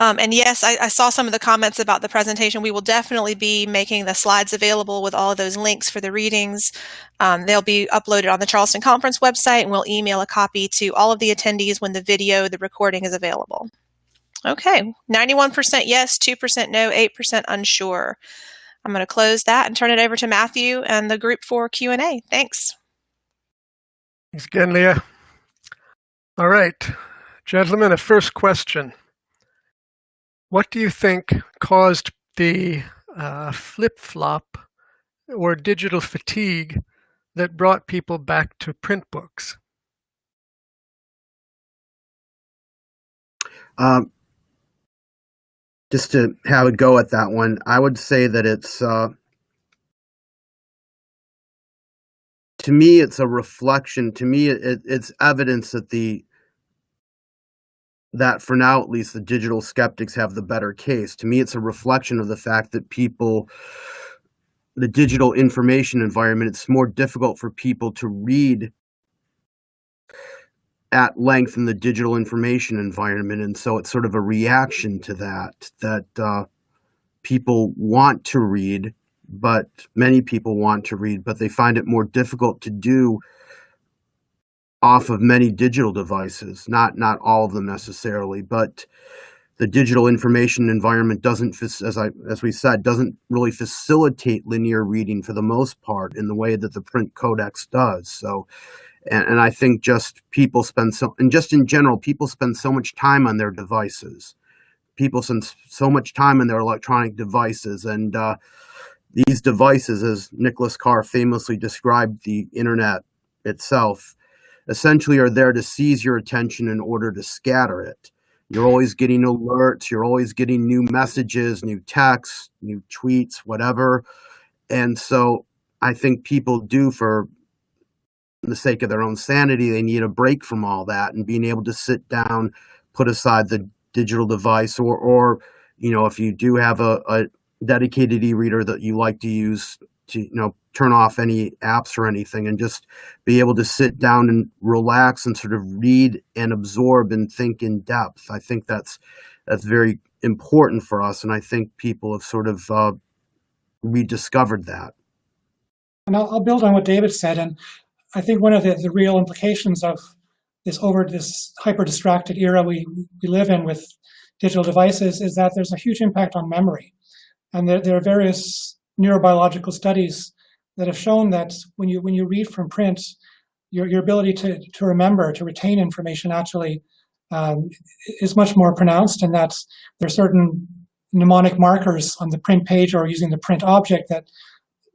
And yes, I saw some of the comments about the presentation. We will definitely be making the slides available with all of those links for the readings. They'll be uploaded on the Charleston Conference website, and we'll email a copy to all of the attendees when the recording is available. Okay, 91% yes, 2% no, 8% unsure. I'm going to close that and turn it over to Matthew and the group for Q&A. Thanks. Thanks again, Leah. All right, gentlemen, a first question. What do you think caused the flip-flop or digital fatigue that brought people back to print books? Just to have a go at that one, I would say that it's, to me, it's a reflection. To me, it's evidence that for now, at least, the digital skeptics have the better case. To me, it's a reflection of the fact that the digital information environment, it's more difficult for people to read at length in the digital information environment. And so it's sort of a reaction to that people want to read, but many people want to read, but they find it more difficult to do off of many digital devices, not all of them necessarily, but the digital information environment doesn't, as we said, doesn't really facilitate linear reading for the most part in the way that the print codex does. So, and I think just people spend in general, people spend so much time on their devices. People spend so much time on their electronic devices, and these devices, as Nicholas Carr famously described the internet itself, essentially are there to seize your attention in order to scatter it. You're always getting alerts, you're always getting new messages, new texts, new tweets, whatever. And so I think people do, for the sake of their own sanity, they need a break from all that and being able to sit down, put aside the digital device, or if you do have a dedicated e-reader that you like to use, to turn off any apps or anything and just be able to sit down and relax and sort of read and absorb and think in depth. I think that's very important for us, and I think people have sort of rediscovered that. And I'll build on what David said, and I think one of the real implications of this hyper-distracted era we live in with digital devices is that there's a huge impact on memory. And there are various neurobiological studies that have shown that when you read from print, your ability to remember, to retain information actually is much more pronounced, and that there are certain mnemonic markers on the print page or using the print object that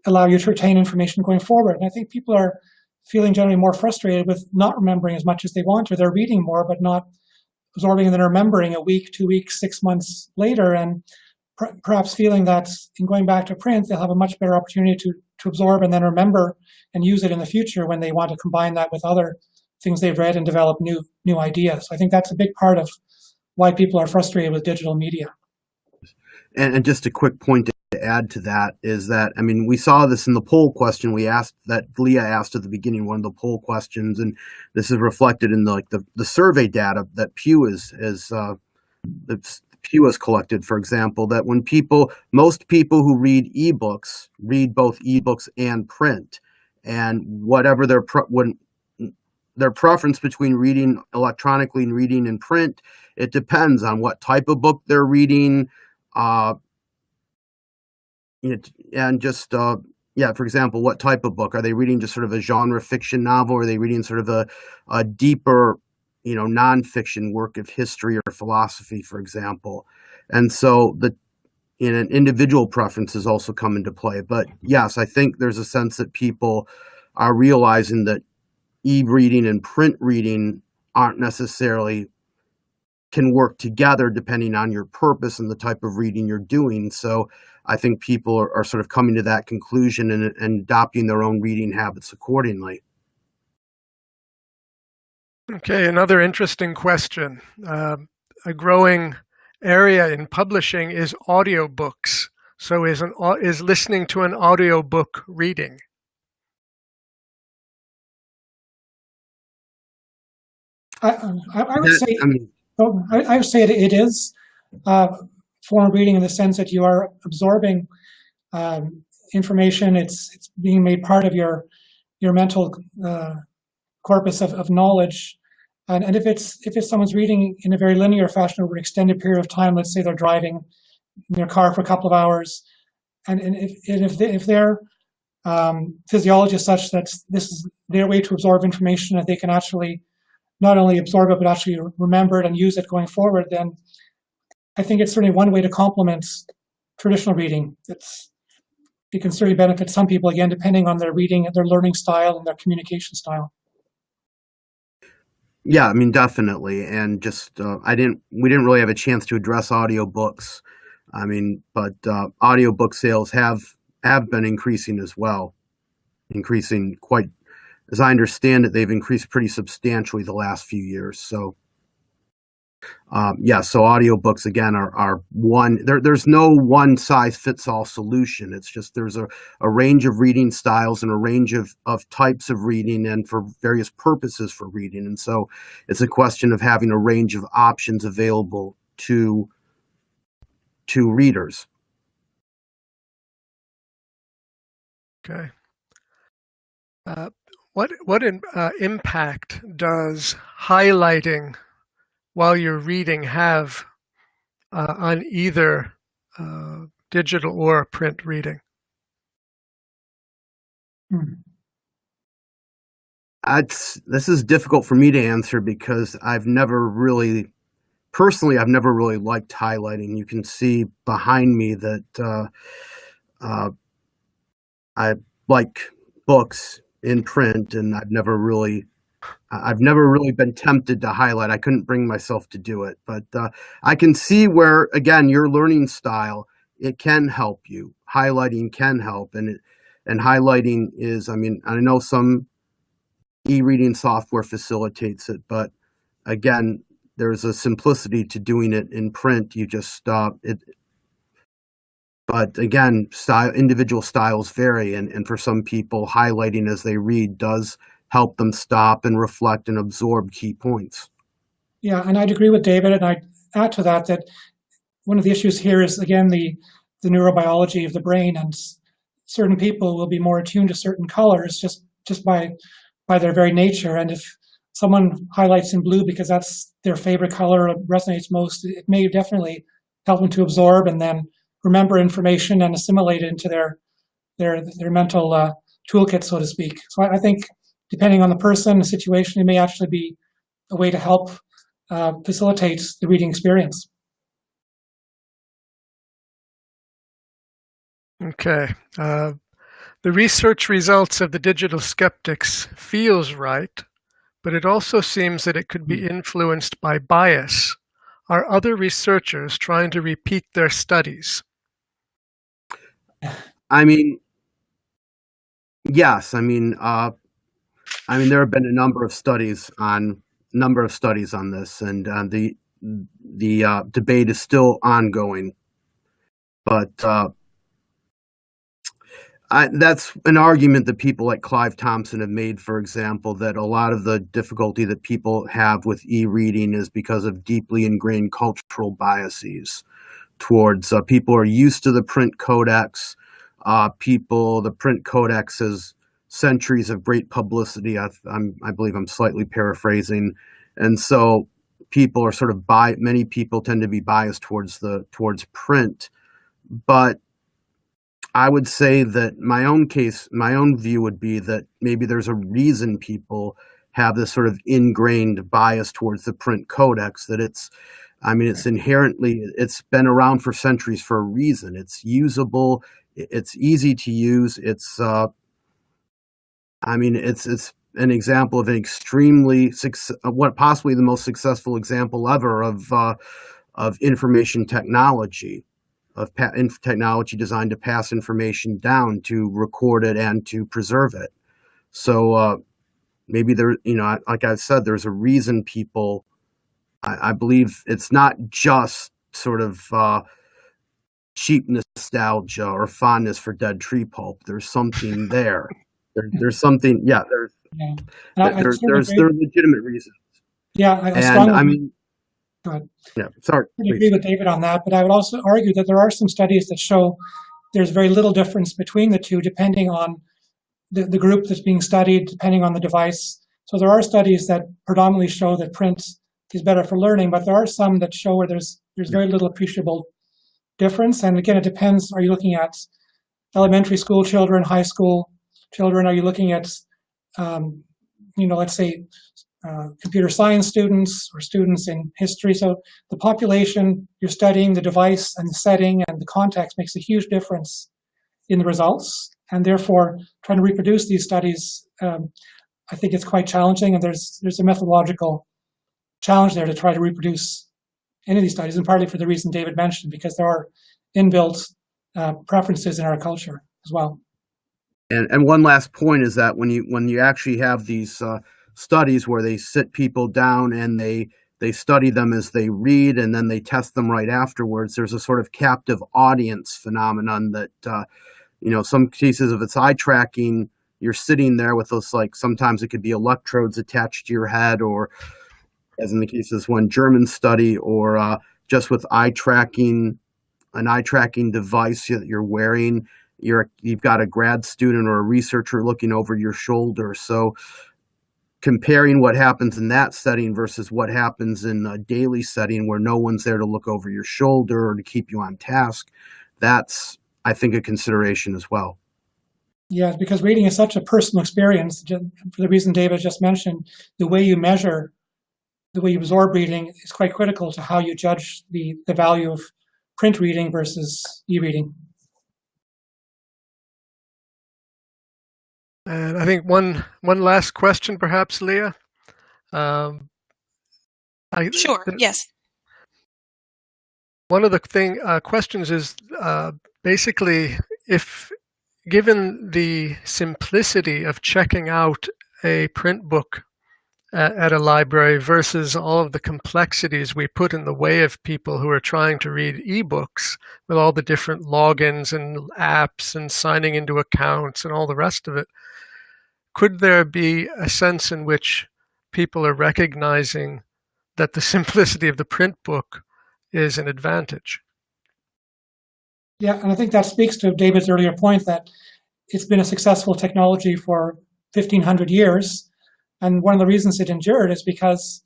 allow you to retain information going forward. And I think people are feeling generally more frustrated with not remembering as much as they want, or they're reading more but not absorbing and then remembering a week, 2 weeks, 6 months later, and perhaps feeling that in going back to print, they'll have a much better opportunity to absorb and then remember and use it in the future when they want to combine that with other things they've read and develop new ideas. I think that's a big part of why people are frustrated with digital media. And just a quick point to add to that is that, I mean, we saw this in the poll question we asked, that Leah asked at the beginning, one of the poll questions, and this is reflected in the survey data that Pew has collected, for example, that when most people who read ebooks read both ebooks and print, and whatever their preference between reading electronically and reading in print, it depends on what type of book they're reading. And just, for example, what type of book? Are they reading just sort of a genre fiction novel? Or are they reading sort of a deeper, nonfiction work of history or philosophy, for example? And so individual preferences also come into play. But yes, I think there's a sense that people are realizing that e-reading and print reading aren't necessarily can work together depending on your purpose and the type of reading you're doing. So I think people are sort of coming to that conclusion and adopting their own reading habits accordingly. Okay, another interesting question. A growing area in publishing is audiobooks. So is listening to an audiobook reading? I would say I would say it is form of reading in the sense that you are absorbing information. It's being made part of your mental corpus of knowledge. And if it's someone's reading in a very linear fashion over an extended period of time, let's say they're driving in their car for a couple of hours, and if their physiology is such that this is their way to absorb information, that they can actually not only absorb it, but actually remember it and use it going forward, then I think it's certainly one way to complement traditional reading. It can certainly benefit some people, again, depending on their reading, their learning style, and their communication style. Yeah, I mean, definitely. And just, we didn't really have a chance to address audiobooks. I mean, but audiobook sales have been increasing as well, increasing quite. As I understand it, they've increased pretty substantially the last few years. So, so audiobooks, again, are one. There's no one-size-fits-all solution. It's just there's a range of reading styles and a range of types of reading and for various purposes for reading. And so it's a question of having a range of options available to readers. Okay. What impact does highlighting while you're reading have on either digital or print reading? This is difficult for me to answer because I've never really liked highlighting. You can see behind me that I like books in print, and I've never really been tempted to highlight. I couldn't bring myself to do it, but I can see where, again, your learning style, it can help you. Highlighting can help, and highlighting is, I mean, I know some e-reading software facilitates it, but again, there's a simplicity to doing it in print. You just it. But again, individual styles vary, and for some people, highlighting as they read does help them stop and reflect and absorb key points. Yeah, and I'd agree with David, and I'd add to that one of the issues here is, again, the neurobiology of the brain, and certain people will be more attuned to certain colors just by their very nature. And if someone highlights in blue because that's their favorite color, resonates most, it may definitely help them to absorb and then remember information and assimilate it into their mental toolkit, so to speak. So I think depending on the person, the situation, it may actually be a way to help facilitate the reading experience. Okay. The research results of the digital skeptics feels right, but it also seems that it could be influenced by bias. Are other researchers trying to repeat their studies? I mean, yes. There have been a number of studies on this, and the debate is still ongoing. But that's an argument that people like Clive Thompson have made, for example, that a lot of the difficulty that people have with e-reading is because of deeply ingrained cultural biases towards people who are used to the print codex. The print codex has centuries of great publicity. I believe I'm slightly paraphrasing, and so people are sort of many people tend to be biased towards print. But I would say that my own view would be that maybe there's a reason people have this sort of ingrained bias towards the print codex, that it's been around for centuries for a reason. It's usable, it's easy to use, it's an example of an extremely possibly the most successful example ever of information technology. Of technology designed to pass information down, to record it, and to preserve it. So maybe like I said, there's a reason people. I believe it's not just sort of cheap nostalgia or fondness for dead tree pulp. There's something there. There's something. Yeah. There's legitimate reasons. Yeah, I strongly. Go ahead. Yeah, sorry. I agree with David on that, but I would also argue that there are some studies that show there's very little difference between the two, depending on the group that's being studied, depending on the device. So there are studies that predominantly show that print is better for learning, but there are some that show where there's very little appreciable difference. And again, it depends. Are you looking at elementary school children, high school children? Are you looking at, let's say, computer science students or students in history? So the population you're studying, the device and the setting and the context makes a huge difference in the results. And therefore, trying to reproduce these studies, I think it's quite challenging. And there's a methodological challenge there to try to reproduce any of these studies, and partly for the reason David mentioned, because there are inbuilt preferences in our culture as well. And one last point is that when you actually have these studies where they sit people down and they study them as they read, and then they test them right afterwards, there's a sort of captive audience phenomenon that, some cases of it's eye tracking, you're sitting there with those, like, sometimes it could be electrodes attached to your head, or as in the case of this one German study, or just with an eye tracking device that you're wearing, you've got a grad student or a researcher looking over your shoulder. So comparing what happens in that setting versus what happens in a daily setting where no one's there to look over your shoulder or to keep you on task, that's, I think, a consideration as well. Yeah, because reading is such a personal experience. For the reason David just mentioned, the way you measure, the way you absorb reading is quite critical to how you judge the value of print reading versus e-reading. And I think one last question, perhaps, Leah. Sure. Yes. One of the questions is basically, if given the simplicity of checking out a print book at a library versus all of the complexities we put in the way of people who are trying to read ebooks with all the different logins and apps and signing into accounts and all the rest of it, could there be a sense in which people are recognizing that the simplicity of the print book is an advantage? Yeah, and I think that speaks to David's earlier point that it's been a successful technology for 1,500 years. And one of the reasons it endured is because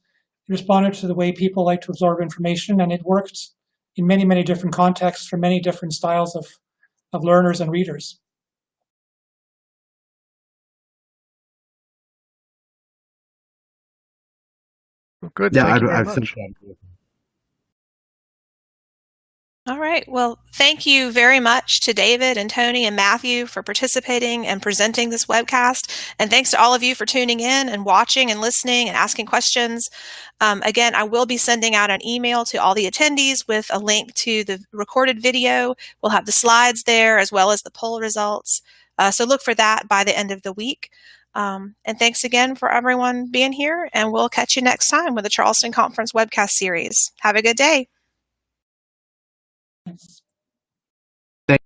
it responded to the way people like to absorb information, and it worked in many, many different contexts for many different styles of learners and readers. Well, good. Yeah, Thank you very much. All right. Well, thank you very much to David and Tony and Matthew for participating and presenting this webcast. And thanks to all of you for tuning in and watching and listening and asking questions. Again, I will be sending out an email to all the attendees with a link to the recorded video. We'll have the slides there as well as the poll results. So look for that by the end of the week. And thanks again for everyone being here. And we'll catch you next time with the Charleston Conference webcast series. Have a good day. Thanks.